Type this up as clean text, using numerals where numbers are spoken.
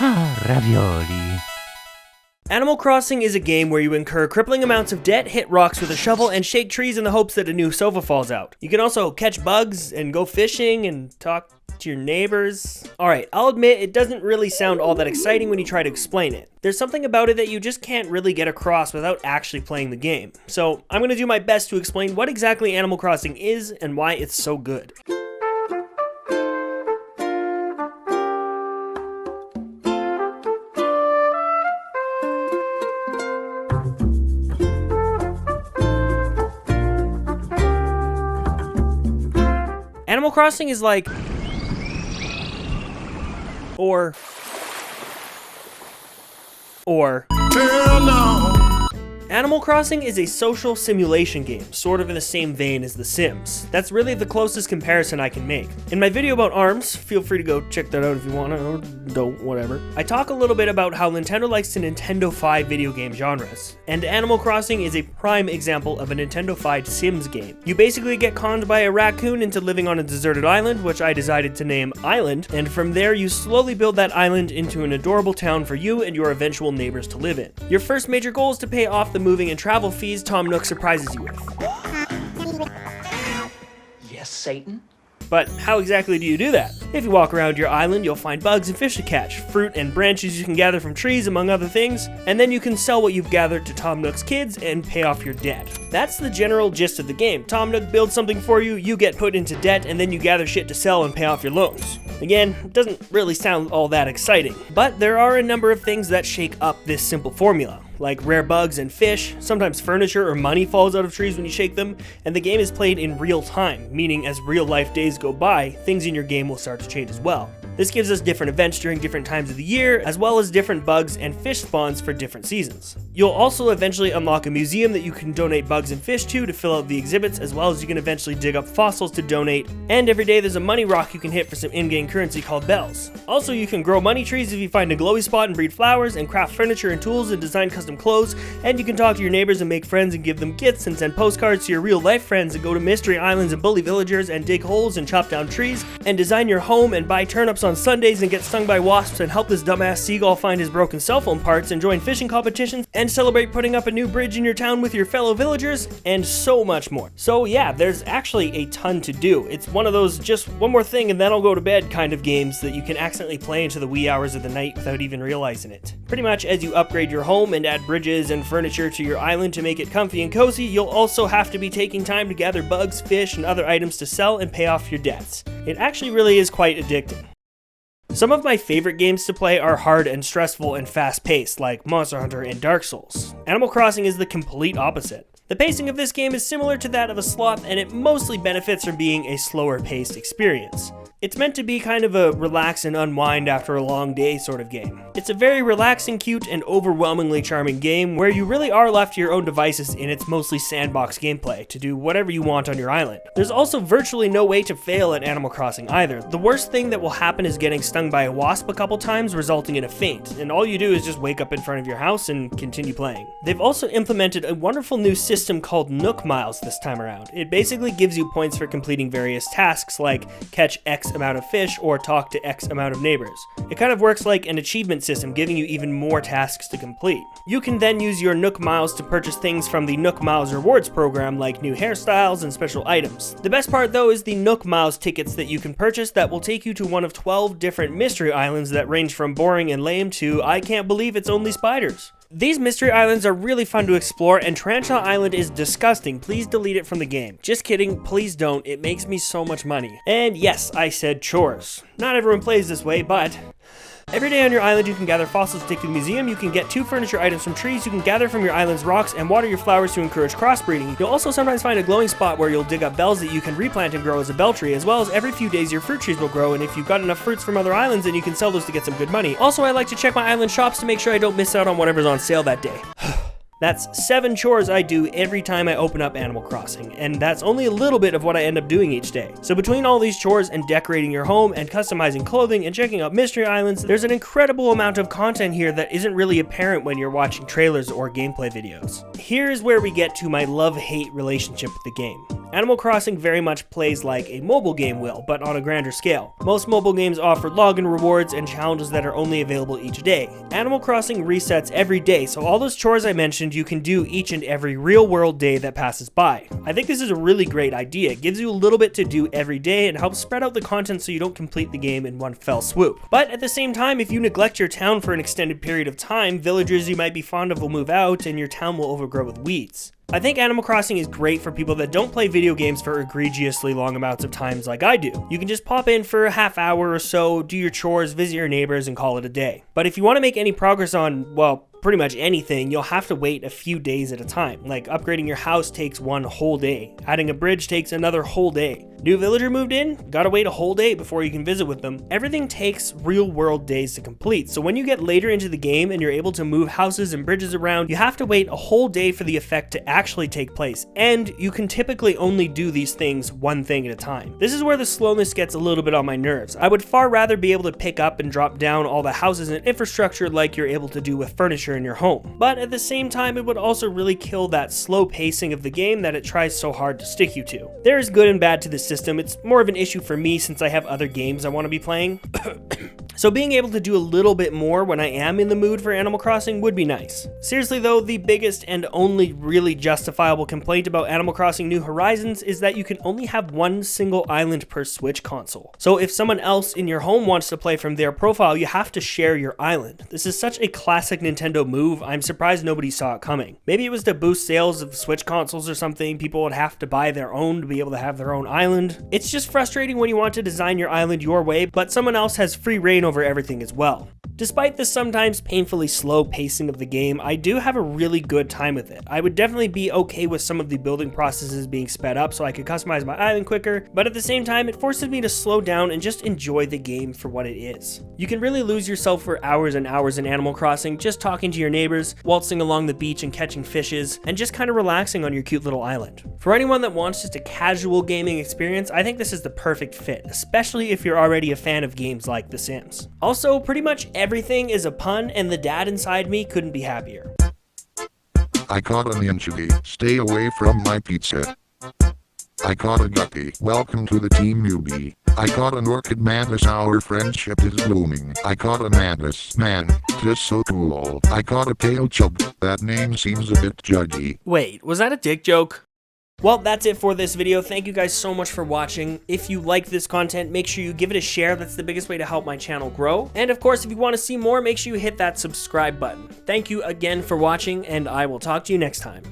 Ravioli. Animal Crossing is a game where you incur crippling amounts of debt, hit rocks with a shovel, and shake trees in the hopes that a new sofa falls out. You can also catch bugs and go fishing and talk to your neighbors. Alright, I'll admit it doesn't really sound all that exciting when you try to explain it. There's something about it that you just can't really get across without actually playing the game. So I'm going to do my best to explain what exactly Animal Crossing is and why it's so good. Animal Crossing is like... Or... Hell no. Animal Crossing is a social simulation game, sort of in the same vein as The Sims. That's really the closest comparison I can make. In my video about ARMS, feel free to go check that out if you want to, or don't, whatever. I talk a little bit about how Nintendo likes to Nintendo-fied video game genres, and Animal Crossing is a prime example of a Nintendo-fied Sims game. You basically get conned by a raccoon into living on a deserted island, which I decided to name Island, and from there you slowly build that island into an adorable town for you and your eventual neighbors to live in. Your first major goal is to pay off the moving and travel fees Tom Nook surprises you with. Yes, Satan? But how exactly do you do that? If you walk around your island, you'll find bugs and fish to catch, fruit and branches you can gather from trees, among other things, and then you can sell what you've gathered to Tom Nook's kids and pay off your debt. That's the general gist of the game. Tom Nook builds something for you, you get put into debt, and then you gather shit to sell and pay off your loans. Again, it doesn't really sound all that exciting, but there are a number of things that shake up this simple formula, like rare bugs and fish. Sometimes furniture or money falls out of trees when you shake them, and the game is played in real time, meaning as real life days go by, things in your game will start to change as well. This gives us different events during different times of the year, as well as different bugs and fish spawns for different seasons. You'll also eventually unlock a museum that you can donate bugs and fish to fill out the exhibits, as well as you can eventually dig up fossils to donate, and every day there's a money rock you can hit for some in-game currency called bells. Also, you can grow money trees if you find a glowy spot and breed flowers, and craft furniture and tools and design custom clothes, and you can talk to your neighbors and make friends and give them gifts and send postcards to your real life friends and go to mystery islands and bully villagers and dig holes and chop down trees and design your home and buy turnips on Sundays and get stung by wasps and help this dumbass seagull find his broken cell phone parts and join fishing competitions and celebrate putting up a new bridge in your town with your fellow villagers, and so much more. So yeah, there's actually a ton to do. It's one of those just one more thing and then I'll go to bed kind of games that you can accidentally play into the wee hours of the night without even realizing it. Pretty much as you upgrade your home and add bridges and furniture to your island to make it comfy and cozy, you'll also have to be taking time to gather bugs, fish, and other items to sell and pay off your debts. It actually really is quite addicting. Some of my favorite games to play are hard and stressful and fast-paced, like Monster Hunter and Dark Souls. Animal Crossing is the complete opposite. The pacing of this game is similar to that of a sloth, and it mostly benefits from being a slower-paced experience. It's meant to be kind of a relax and unwind after a long day sort of game. It's a very relaxing, cute, and overwhelmingly charming game where you really are left to your own devices in its mostly sandbox gameplay to do whatever you want on your island. There's also virtually no way to fail at Animal Crossing either. The worst thing that will happen is getting stung by a wasp a couple times, resulting in a faint, and all you do is just wake up in front of your house and continue playing. They've also implemented a wonderful new system called Nook Miles this time around. It basically gives you points for completing various tasks like catch X amount of fish or talk to X amount of neighbors. It kind of works like an achievement system, giving you even more tasks to complete. You can then use your Nook Miles to purchase things from the Nook Miles rewards program like new hairstyles and special items. The best part though is the Nook Miles tickets that you can purchase that will take you to one of 12 different mystery islands that range from boring and lame to I can't believe it's only spiders. These mystery islands are really fun to explore, and Tarantula Island is disgusting. Please delete it from the game. Just kidding, please don't. It makes me so much money. And yes, I said chores. Not everyone plays this way, but every day on your island you can gather fossils to take to the museum, you can get 2 furniture items from trees, you can gather from your island's rocks and water your flowers to encourage crossbreeding. You'll also sometimes find a glowing spot where you'll dig up bells that you can replant and grow as a bell tree, as well as every few days your fruit trees will grow, and if you've got enough fruits from other islands then you can sell those to get some good money. Also, I like to check my island shops to make sure I don't miss out on whatever's on sale that day. That's 7 chores I do every time I open up Animal Crossing, and that's only a little bit of what I end up doing each day. So between all these chores and decorating your home and customizing clothing and checking out mystery islands, there's an incredible amount of content here that isn't really apparent when you're watching trailers or gameplay videos. Here's where we get to my love-hate relationship with the game. Animal Crossing very much plays like a mobile game will, but on a grander scale. Most mobile games offer login rewards and challenges that are only available each day. Animal Crossing resets every day, so all those chores I mentioned you can do each and every real-world day that passes by. I think this is a really great idea. It gives you a little bit to do every day and helps spread out the content so you don't complete the game in one fell swoop. But at the same time, if you neglect your town for an extended period of time, villagers you might be fond of will move out and your town will overgrow with weeds. I think Animal Crossing is great for people that don't play video games for egregiously long amounts of times like I do. You can just pop in for a half hour or so, do your chores, visit your neighbors, and call it a day. But if you want to make any progress on, well, pretty much anything, you'll have to wait a few days at a time. Like upgrading your house takes one whole day. Adding a bridge takes another whole day. New villager moved in? Gotta wait a whole day before you can visit with them. Everything takes real world days to complete, so when you get later into the game and you're able to move houses and bridges around, you have to wait a whole day for the effect to actually take place, and you can typically only do these things one thing at a time. This is where the slowness gets a little bit on my nerves. I would far rather be able to pick up and drop down all the houses and infrastructure like you're able to do with furniture in your home. But at the same time, it would also really kill that slow pacing of the game that it tries so hard to stick you to. There is good and bad to the system. It's more of an issue for me since I have other games I want to be playing. So being able to do a little bit more when I am in the mood for Animal Crossing would be nice. Seriously though, the biggest and only really justifiable complaint about Animal Crossing New Horizons is that you can only have one single island per Switch console. So if someone else in your home wants to play from their profile, you have to share your island. This is such a classic Nintendo move, I'm surprised nobody saw it coming. Maybe it was to boost sales of Switch consoles or something, people would have to buy their own to be able to have their own island. It's just frustrating when you want to design your island your way, but someone else has free reign over everything as well. Despite the sometimes painfully slow pacing of the game, I do have a really good time with it. I would definitely be okay with some of the building processes being sped up so I could customize my island quicker, but at the same time, it forces me to slow down and just enjoy the game for what it is. You can really lose yourself for hours and hours in Animal Crossing just talking to your neighbors, waltzing along the beach and catching fishes, and just kind of relaxing on your cute little island. For anyone that wants just a casual gaming experience, I think this is the perfect fit, especially if you're already a fan of games like The Sims. Also, pretty much everything is a pun, and the dad inside me couldn't be happier. I caught an anchovy. Stay away from my pizza. I caught a guppy. Welcome to the team, newbie. I caught an orchid mantis. Our friendship is blooming. I caught a mantis. Man, tis so cool. I caught a pale chub. That name seems a bit judgy. Wait, was that a dick joke? Well, that's it for this video. Thank you guys so much for watching. If you like this content, make sure you give it a share. That's the biggest way to help my channel grow. And of course, if you want to see more, make sure you hit that subscribe button. Thank you again for watching, and I will talk to you next time.